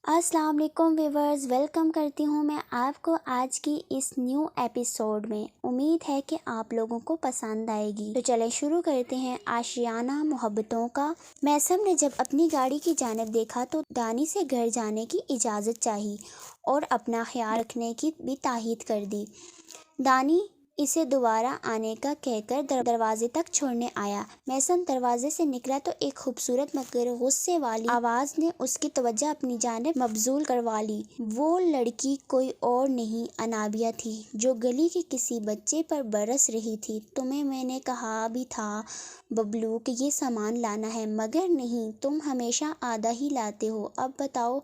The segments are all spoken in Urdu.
السلام علیکم ویورز، ویلکم کرتی ہوں میں آپ کو آج کی اس نیو ایپیسوڈ میں۔ امید ہے کہ آپ لوگوں کو پسند آئے گی، تو چلیں شروع کرتے ہیں آشیانہ محبتوں کا۔ میثم نے جب اپنی گاڑی کی جانب دیکھا تو دانی سے گھر جانے کی اجازت چاہی اور اپنا خیال رکھنے کی بھی تاکید کر دی۔ دانی اسے دوبارہ آنے کا کہہ کر دروازے تک چھوڑنے آیا۔ میثم دروازے سے نکلا تو ایک خوبصورت مگر غصے والی آواز نے اس کی توجہ اپنی جانب مبذول کروا لی۔ وہ لڑکی کوئی اور نہیں، انابیہ تھی، جو گلی کے کسی بچے پر برس رہی تھی۔ تمہیں میں نے کہا بھی تھا ببلو کہ یہ سامان لانا ہے، مگر نہیں، تم ہمیشہ آدھا ہی لاتے ہو۔ اب بتاؤ،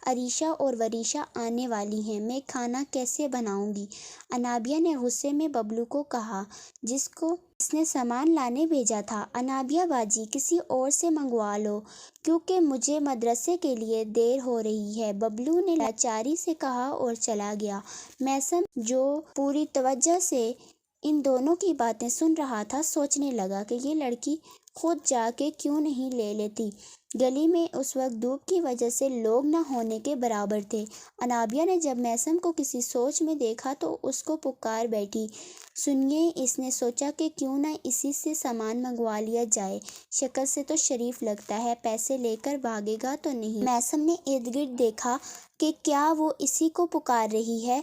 عریشہ اور وریشہ آنے والی ہیں، میں کھانا کیسے بناؤں گی؟ انابیہ نے غصے میں ببلو کو کہا، جس کو اس نے سامان لانے بھیجا تھا۔ انابیہ باجی، کسی اور سے منگوا لو، کیونکہ مجھے مدرسے کے لیے دیر ہو رہی ہے، ببلو نے لاچاری سے کہا اور چلا گیا۔ میثم، جو پوری توجہ سے ان دونوں کی باتیں سن رہا تھا، سوچنے لگا کہ یہ لڑکی خود جا کے کیوں نہیں لے لیتی۔ گلی میں اس وقت دھوپ کی وجہ سے لوگ نہ ہونے کے برابر تھے۔ انابیہ نے جب میثم کو کسی سوچ میں دیکھا تو اس کو پکار بیٹھی۔ سنیے، اس نے سوچا کہ کیوں نہ اسی سے سامان منگوا لیا جائے، شکل سے تو شریف لگتا ہے، پیسے لے کر بھاگے گا تو نہیں۔ میثم نے ارد گرد دیکھا کہ کیا وہ اسی کو پکار رہی ہے۔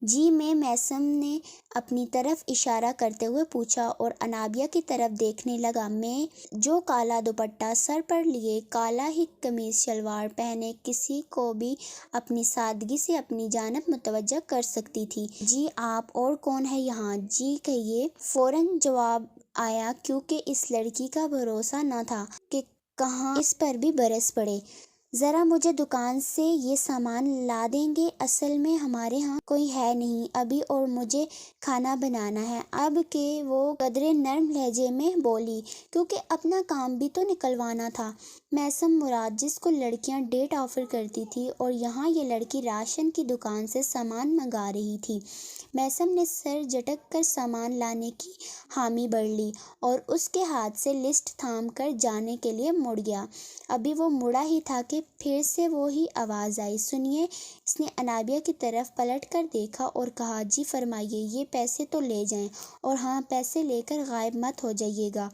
جی میں، میثم نے اپنی طرف اشارہ کرتے ہوئے پوچھا اور انابیہ کی طرف دیکھنے لگا۔ میں، جو کالا دوپٹہ سر پر لیے، کالا ہی قمیص شلوار پہنے کسی کو بھی اپنی سادگی سے اپنی جانب متوجہ کر سکتی تھی۔ جی آپ، اور کون ہے یہاں؟ جی کہیے، فوراً جواب آیا، کیونکہ اس لڑکی کا بھروسہ نہ تھا کہ کہاں اس پر بھی برس پڑے۔ ذرا مجھے دکان سے یہ سامان لا دیں گے؟ اصل میں ہمارے ہاں کوئی ہے نہیں ابھی اور مجھے کھانا بنانا ہے۔ اب کہ وہ قدرے نرم لہجے میں بولی، کیونکہ اپنا کام بھی تو نکلوانا تھا۔ میثم مراد، جس کو لڑکیاں ڈیٹ آفر کرتی تھی، اور یہاں یہ لڑکی راشن کی دکان سے سامان منگا رہی تھی۔ میثم نے سر جھٹک کر سامان لانے کی حامی بھر لی اور اس کے ہاتھ سے لسٹ تھام کر جانے کے لیے مڑ گیا۔ ابھی وہ مڑا ہی تھا کہ پھر سے وہی آواز آئی، سنیے۔ اس نے انابیہ کی طرف پلٹ کر دیکھا اور کہا، جی فرمائیے، یہ پیسے تو لے جائیں، اور ہاں، پیسے لے کر غائب مت ہو جائیے گا۔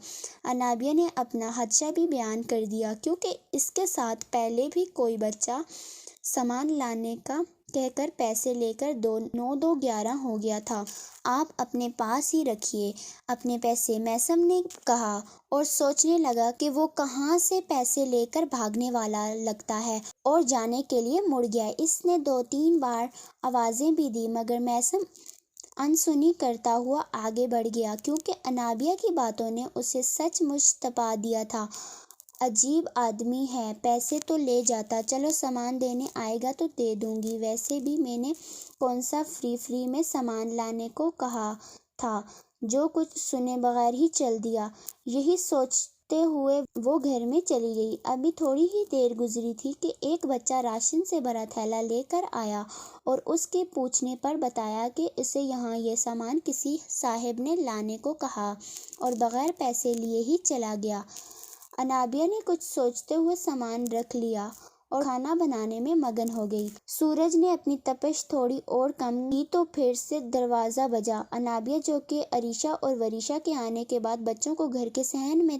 انابیہ نے اپنا خدشہ بھی بیان کر دیا، کیونکہ اس کے ساتھ پہلے بھی کوئی بچہ سامان لانے کا کہہ کر پیسے لے کر 9-2-11 ہو گیا تھا۔ آپ اپنے پاس ہی رکھیے اپنے پیسے، میثم نے کہا اور سوچنے لگا کہ وہ کہاں سے پیسے لے کر بھاگنے والا لگتا ہے، اور جانے کے لیے مڑ گیا۔ اس نے 2-3 بار آوازیں بھی دی، مگر میثم انسنی کرتا ہوا آگے بڑھ گیا، کیونکہ انابیہ کی باتوں نے اسے سچ مچ تپا دیا تھا۔ عجیب آدمی ہے، پیسے تو لے جاتا، چلو سامان دینے آئے گا تو دے دوں گی، ویسے بھی میں نے کون سا فری میں سامان لانے کو کہا تھا، جو کچھ سنے بغیر ہی چل دیا۔ یہی سوچتے ہوئے وہ گھر میں چلی گئی۔ ابھی تھوڑی ہی دیر گزری تھی کہ ایک بچہ راشن سے بھرا تھیلا لے کر آیا اور اس کے پوچھنے پر بتایا کہ اسے یہاں یہ سامان کسی صاحب نے لانے کو کہا اور بغیر پیسے لیے ہی چلا گیا۔ انابیہ نے کچھ سوچتے ہوئے سامان رکھ لیا اور کھانا بنانے میں مگن ہو گئی۔ سورج نے اپنی تپش تھوڑی اور کم کی تو پھر سے دروازہ بجا۔ انابیہ، جو کہ عریشہ اور وریشہ کے آنے کے بعد بچوں کو گھر کے صحن میں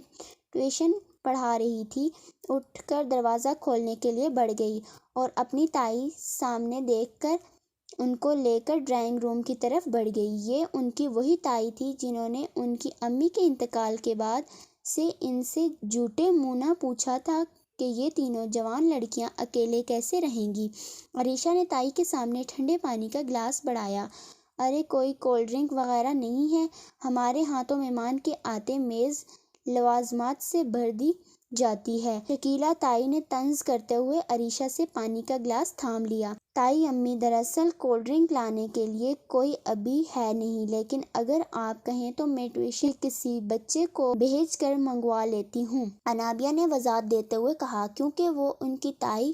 ٹیوشن پڑھا رہی تھی، اٹھ کر دروازہ کھولنے کے لیے بڑھ گئی اور اپنی تائی سامنے دیکھ کر ان کو لے کر ڈرائنگ روم کی طرف بڑھ گئی۔ یہ ان کی وہی تائی تھی جنہوں نے ان کی امی کے انتقال کے بعد سے ان سے جھوٹے منہ نہ پوچھا تھا کہ یہ تینوں جوان لڑکیاں اکیلے کیسے رہیں گی۔ عریشہ نے تائی کے سامنے ٹھنڈے پانی کا گلاس بڑھایا۔ ارے کوئی کولڈ ڈرنک وغیرہ نہیں ہے؟ ہمارے ہاں تو مہمان کے آتے میز لوازمات سے بھر دی جاتی ہے۔ شکیلہ تائی نے طنز کرتے ہوئے عریشہ سے پانی کا گلاس تھام لیا۔ تائی امی، دراصل کولڈ ڈرنک لانے کے لیے کوئی ابھی ہے نہیں، لیکن اگر آپ کہیں تو میں ٹیوشن کسی بچے کو بھیج کر منگوا لیتی ہوں، انابیہ نے وضاحت دیتے ہوئے کہا، کیونکہ وہ ان کی تائی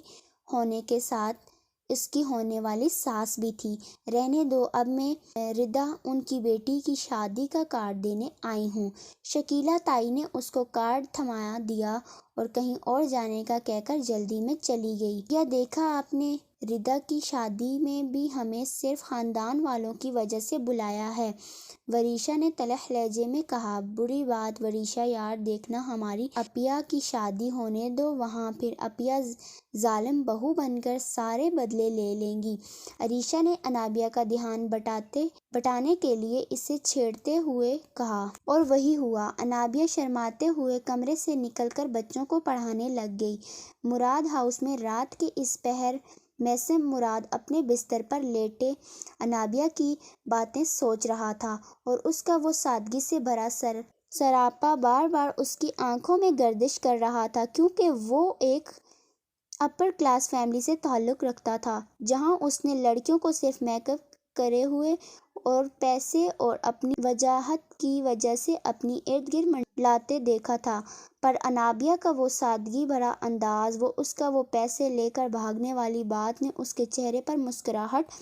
ہونے کے ساتھ اس کی ہونے والی ساس بھی تھی۔ رہنے دو، اب میں ردا ان کی بیٹی کی شادی کا کارڈ دینے آئی ہوں۔ شکیلہ تائی نے اس کو کارڈ تھما دیا اور کہیں اور جانے کا کہہ کر جلدی میں چلی گئی۔ یا دیکھا آپ نے، ردا کی شادی میں بھی ہمیں صرف خاندان والوں کی وجہ سے بلایا ہے، وریشا نے تلخ لہجے میں کہا۔ بری بات وریشا یار، دیکھنا ہماری اپیا کی شادی ہونے دو، وہاں پھر اپیا ظالم بہو بن کر سارے بدلے لے لے گی، عریشہ نے انابیہ کا دھیان بٹانے کے لیے اسے چھیڑتے ہوئے کہا۔ اور وہی ہوا، انابیہ شرماتے ہوئے کمرے سے نکل کر بچوں کو پڑھانے لگ گئی۔ مراد ہاؤس میں رات کے اس پہر میں سے مراد اپنے بستر پر لیٹے انابیہ کی باتیں سوچ رہا تھا، اور اس کا وہ سادگی سے بھرا سراپا بار بار اس کی آنکھوں میں گردش کر رہا تھا، کیونکہ وہ ایک اپر کلاس فیملی سے تعلق رکھتا تھا، جہاں اس نے لڑکیوں کو صرف میک اپ کرے ہوئے اور پیسے اور اپنی وجاہت کی وجہ سے اپنی ارد گرد منڈلاتے دیکھا تھا۔ پر انابیہ کا وہ سادگی بھرا انداز، اس کا وہ پیسے لے کر بھاگنے والی بات نے اس کے چہرے پر مسکراہٹ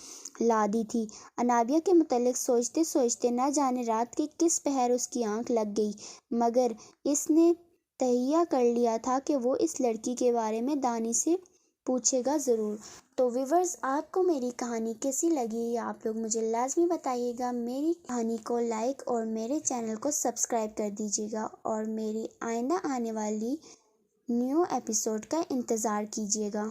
لا دی تھی۔ انابیہ کے متعلق سوچتے سوچتے نہ جانے رات کے کس پہر اس کی آنکھ لگ گئی، مگر اس نے تہیہ کر لیا تھا کہ وہ اس لڑکی کے بارے میں دانی سے پوچھے گا ضرور۔ تو ویورز، آپ کو میری کہانی کیسی لگی یہ آپ لوگ مجھے لازمی بتائیے گا۔ میری کہانی کو لائک اور میرے چینل کو سبسکرائب کر دیجیے گا، اور میری آئندہ آنے والی نیو ایپیسوڈ کا انتظار کیجیے گا۔